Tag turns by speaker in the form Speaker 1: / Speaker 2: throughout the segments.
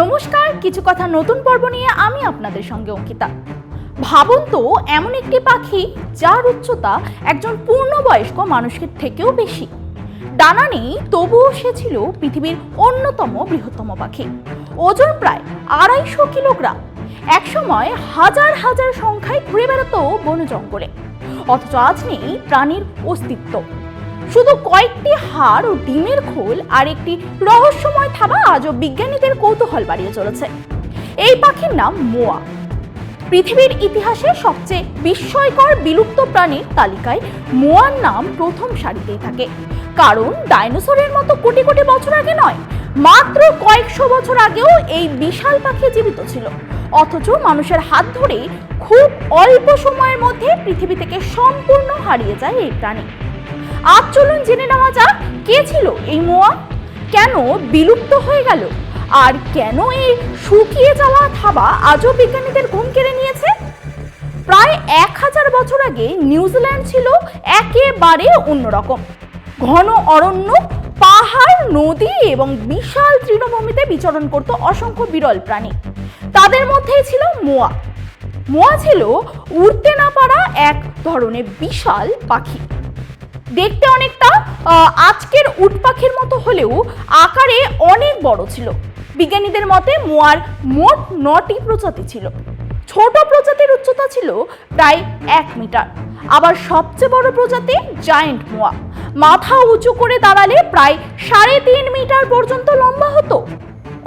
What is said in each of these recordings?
Speaker 1: নমস্কার, কিছু কথা নতুন পর্ব নিয়ে আমি আপনাদের সঙ্গে অঙ্কিতা। ভাবুন তো, এমন একটি পাখি যার উচ্চতা একজন পূর্ণবয়স্ক মানুষের থেকেও বেশি। ডানা নেই, তবুও সে ছিল পৃথিবীর অন্যতম বৃহত্তম পাখি। ওজন প্রায় 250 কিলোগ্রাম। একসময় হাজার হাজার সংখ্যায় ঘুরে বেড়াতো বন জঙ্গলে, অথচ আজ নেই প্রাণীর অস্তিত্ব। শুধু কয়েকটি হাড় ও ডিমের খোল আর একটি রহস্যময় থাবা আজও বিজ্ঞানীদের কৌতূহল বাড়িয়ে চলেছে। এই পাখির নাম মোয়া। পৃথিবীর ইতিহাসে সবচেয়ে বিস্ময়কর বিলুপ্ত প্রাণীর তালিকায় মোয়ার নাম প্রথম সারিতেই থাকে। কারণ ডাইনোসরের মতো কোটি কোটি বছর আগে নয়, মাত্র কয়েকশো বছর আগেও এই বিশাল পাখি জীবিত ছিল। অথচ মানুষের হাত ধরে খুব অল্প সময়ের মধ্যে পৃথিবী থেকে সম্পূর্ণ হারিয়ে যায় এই প্রাণী। আজ চলুন জেনে নেওয়া যাক, কে ছিল এই মোয়া, কেন বিলুপ্ত হয়ে গেল, আর কেন এই শুকিয়ে যাওয়া থাবা আজও বিজ্ঞানীদের ঘুম কেড়ে নিয়েছে। প্রায় 1000 বছর আগে নিউজিল্যান্ড ছিল একেবারে অন্যরকম। ঘন অরণ্য, পাহাড়, নদী এবং বিশাল তৃণভূমিতে বিচরণ করত অসংখ্য বিরল প্রাণী। তাদের মধ্যেই ছিল মোয়া। মোয়া ছিল উড়তে না পারা এক ধরনের বিশাল পাখি। দেখতে অনেকটা আজকের উট পাখির মতো হলেও আকারে অনেক বড় ছিল। বিজ্ঞানীদের মতে মোয়ার মোট 9টি প্রজাতি ছিল। ছোট প্রজাতির উচ্চতা ছিল প্রায় 1 মিটার। আবার সবচেয়ে বড় প্রজাতি জায়ান্ট মোয়া, মাথা উঁচু করে দাঁড়ালে প্রায় 3.5 মিটার পর্যন্ত লম্বা হতো।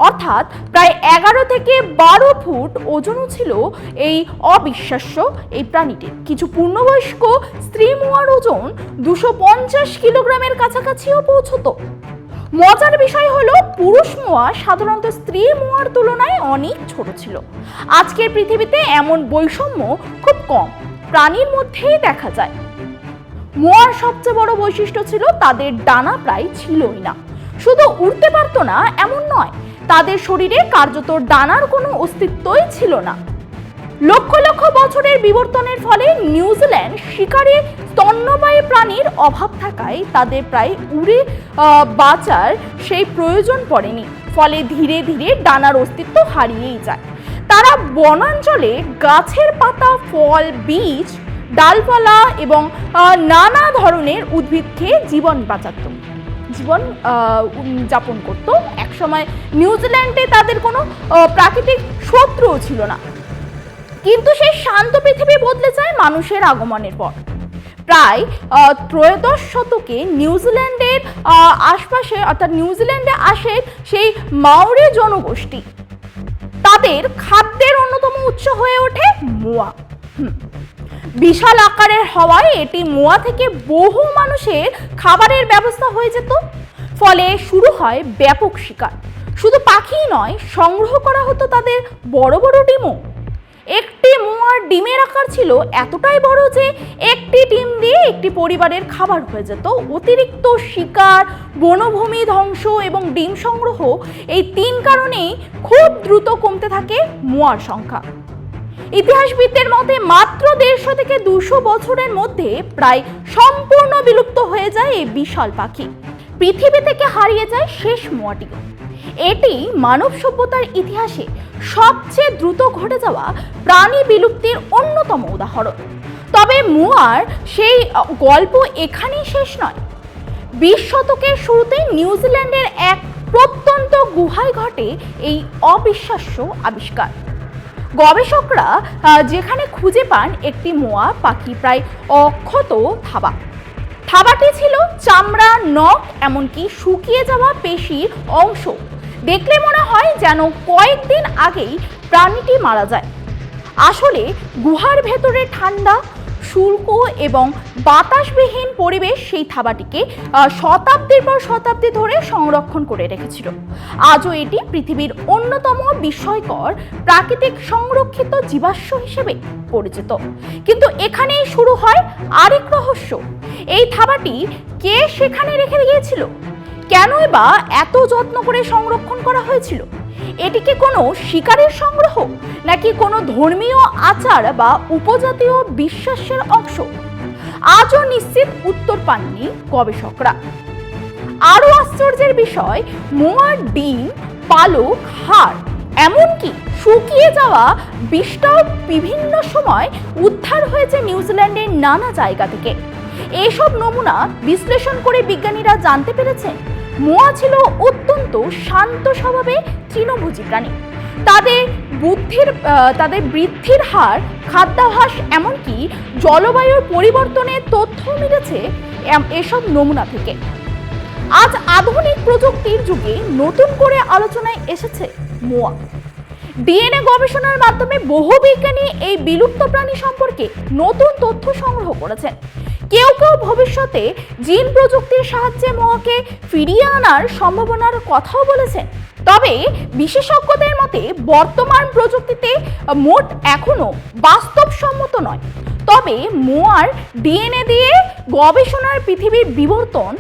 Speaker 1: অর্থাৎ প্রায় 11 থেকে 12 ফুট ওজনও ছিল এই অবিশ্বাস্য এই প্রাণীটির। কিছু পূর্ণবয়স্ক স্ত্রী মোয়ার ওজন 250 কিলোগ্রামের কাছাকাছিও পৌঁছতো। মজার বিষয় হলো, পুরুষ মোয়া সাধারণত স্ত্রী মোয়ার তুলনায় অনেক ছোট ছিল। আজকের পৃথিবীতে এমন বৈষম্য খুব কম প্রাণীর মধ্যেই দেখা যায়। মোয়ার সবচেয়ে বড় বৈশিষ্ট্য ছিল তাদের ডানা প্রায় ছিলই না। শুধু উড়তে পারতো না এমন নয়, তাদের শরীরে কার্যত ডানার কোনো অস্তিত্বই ছিল না। লক্ষ লক্ষ বছরের বিবর্তনের ফলে নিউজিল্যান্ড শিকারে স্তন্যপায়ী প্রাণীর অভাব থাকায় তাদের প্রায় উড়ে বাঁচার সেই প্রয়োজন পড়েনি। ফলে ধীরে ধীরে ডানার অস্তিত্ব হারিয়েই যায়। তারা বনাঞ্চলে গাছের পাতা, ফল, বীজ, ডালপালা এবং নানা ধরনের উদ্ভিদ খেয়ে জীবন যাপন করত। একসময় নিউজিল্যান্ডে তাদের কোনো প্রাকৃতিক শত্রুও ছিল না। কিন্তু সেই শান্ত পৃথিবী বদলে যায় মানুষের আগমনের পর। প্রায় 13 শতকে নিউজিল্যান্ডের আশপাশে অর্থাৎ নিউজিল্যান্ডে আসে সেই মাওরি জনগোষ্ঠী। তাদের খাদ্যের অন্যতম উৎস হয়ে ওঠে মোয়া। বিশাল আকারের হওয়ায় এটি মোয়া থেকে বহু মানুষের খাবারের ব্যবস্থা হয়ে যেত। ফলে শুরু হয় ব্যাপক শিকার। শুধু পাখিই নয়, সংগ্রহ করা হতো তাদের বড় বড় ডিমও। একটি মোয়ার ডিমের আকার ছিল এতটাই বড় যে একটি ডিম দিয়ে একটি পরিবারের খাবার হয়ে যেত। অতিরিক্ত শিকার, বনভূমি ধ্বংস এবং ডিম সংগ্রহ, এই 3 কারণেই খুব দ্রুত কমতে থাকে মোয়ার সংখ্যা। ইতিহাসবিদদের মতে মাত্র 150 থেকে 200 বছরের মধ্যে প্রায় সম্পূর্ণ বিলুপ্ত হয়ে যায় এই বিশাল পাখি। পৃথিবী থেকে হারিয়ে যায় শেষ মোয়াটি। এটি মানব সভ্যতার ইতিহাসে সবচেয়ে দ্রুত ঘটে যাওয়া প্রাণী বিলুপ্তির অন্যতম উদাহরণ। তবে মোয়ার সেই গল্প এখানেই শেষ নয়। 20 শতকের শুরুতে নিউজিল্যান্ডের এক প্রত্যন্ত গুহায় ঘটে এই অবিশ্বাস্য আবিষ্কার। গবেষকরা যেখানে খুঁজে পান একটি মোয়া পাখি প্রায় অক্ষত থাবা। থাবাটি ছিল চামড়া, নখ, এমনকি শুকিয়ে যাওয়া পেশির অংশ। দেখলে মনে হয় যেন কয়েকদিন আগেই প্রাণীটি মারা যায়। আসলে গুহার ভেতরে ঠান্ডা, শুষ্ক এবং বাতাসবিহীন পরিবেশ সেই থাবাটিকে শতাব্দীর পর শতাব্দী ধরে সংরক্ষণ করে রেখেছিল। আজও এটি পৃথিবীর অন্যতম বিস্ময়কর প্রাকৃতিক সংরক্ষিত জীবাশ্ম হিসেবে পরিচিত। কিন্তু এখানেই শুরু হয় আরেক রহস্য। এই থাবাটি কে সেখানে রেখে গিয়েছিল? কেনই বা এত যত্ন করে সংরক্ষণ করা হয়েছিল? এটিকে কোনো শিকারের সংগ্রহ, নাকি কোনো ধর্মীয় আচার বা উপজাতীয় বিশ্বাসের অংশ? আজও নিশ্চিত উত্তর পাননি গবেষকরা। আরও আশ্চর্যের বিষয়, মোয়ার ডিম, পালক, হাড় এমনকি শুকিয়ে যাওয়া বিষটাও বিভিন্ন সময় উদ্ধার হয়েছে নিউজিল্যান্ডের নানা জায়গা থেকে। এসব নমুনা বিশ্লেষণ করে বিজ্ঞানীরা জানতে পেরেছেন মোয়া ছিল অত্যন্ত শান্ত স্বভাবের তৃণভোজী প্রাণী। তাদের বৃদ্ধির হার, খাদ্যাভ্যাস, এমনকি জলবায়ুর পরিবর্তনের তথ্য মিলেছে এসব নমুনা থেকে। আজ আধুনিক প্রযুক্তির যুগে নতুন করে আলোচনায় এসেছে মোয়া। ডিএনএ গবেষণার মাধ্যমে বহু বিজ্ঞানী এই বিলুপ্ত প্রাণী সম্পর্কে নতুন তথ্য সংগ্রহ করেছেন। কেউ কেউ ভবিষ্যতে জিন প্রযুক্তির সাহায্যে মোয়াকে ফিরিয়ে আনার সম্ভাবনার কথাও বলেছেন। তবে বিশেষজ্ঞদের মতে বর্তমান প্রযুক্তিতে মোট এখনো বাস্তবসম্মত নয়। তবে মোয়ার ডিএনএ দিয়ে গবেষণার পৃথিবীর বিবর্তন,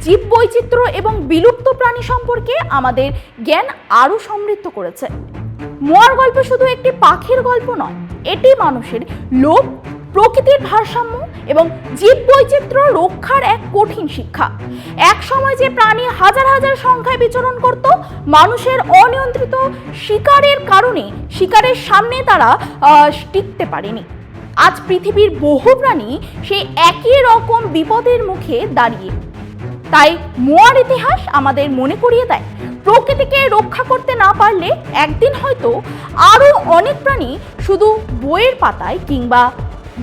Speaker 1: জীববৈচিত্র্য এবং বিলুপ্ত প্রাণী সম্পর্কে আমাদের জ্ঞান আরও সমৃদ্ধ করেছে। মোয়ার গল্প শুধু একটি পাখির গল্প নয়, এটি মানুষের লোভ, প্রকৃতির ভারসাম্য এবং জীববৈচিত্র্য রক্ষার এক কঠিন শিক্ষা। এক সময় যে প্রাণী হাজার হাজার সংখ্যায় বিচরণ করত, মানুষের অনিয়ন্ত্রিত শিকারের কারণে শিকারের সামনে তারা টিকতে পারেনি। আজ পৃথিবীর বহু প্রাণী সেই একই রকম বিপদের মুখে দাঁড়িয়ে। তাই মোয়ার ইতিহাস আমাদের মনে করিয়ে দেয়, প্রকৃতিকে রক্ষা করতে না পারলে একদিন হয়তো আরও অনেক প্রাণী শুধু বইয়ের পাতায় কিংবা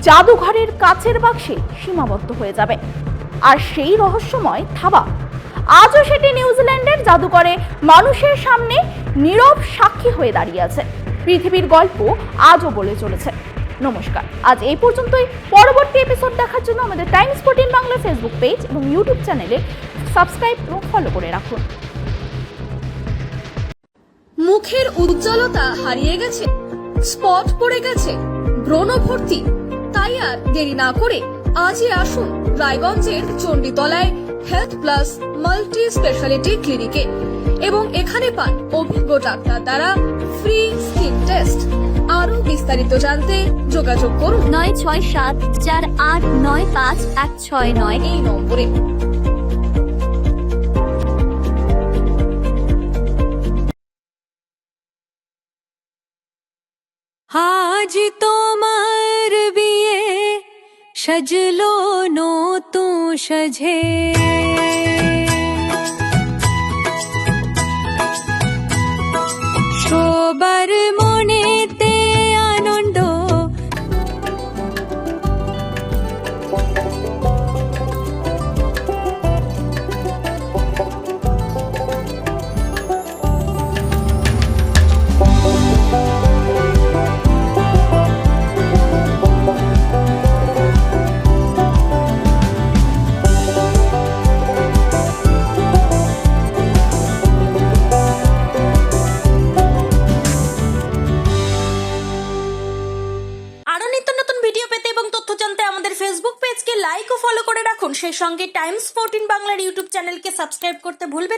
Speaker 1: জাদুঘরের কাচের বাক্সে সীমাবদ্ধ হয়ে যাবে। আর সেই রহস্যময় থাবা আজও সেটি নিউজিল্যান্ডের জাদুঘরে মানুষের সামনে নীরব সাক্ষী হয়ে দাঁড়িয়ে আছে। পৃথিবীর গল্প আজও বলে চলেছে। নমস্কার, আজ এই পর্যন্তই। পরবর্তী এপিসোড দেখার জন্য আমাদের টাইমস 14 বাংলা ফেসবুক পেজ এবং ইউটিউব চ্যানেলে সাবস্ক্রাইব এবং ফলো করে রাখুন।
Speaker 2: মুখের উজ্জ্বলতা হারিয়ে গেছে, স্পট পড়ে গেছে, ব্রণ ভর্তি, তাই আর দেরি না করে আজই আসুন রায়গঞ্জের চণ্ডীতলায় হেলথ প্লাস মাল্টি স্পেশালিটি ক্লিনিকে এবং এখানে পান অভিজ্ঞ ডাক্তার দ্বারা ফ্রি স্কিন টেস্ট। আরো বিস্তারিত জানতে যোগাযোগ করুন
Speaker 3: 9674895169
Speaker 2: এই নম্বরে।
Speaker 3: আজ তোমার বিয়ে সাজলো নতুন সাজে, সবার মনেতে আনন্দ,
Speaker 4: ফেসবুক পেজকে লাইক ও ফলো করে রাখুন। সেই সঙ্গে টাইমস 14 বাংলার ইউটিউব চ্যানেলকে সাবস্ক্রাইব করতে ভুলবেন না।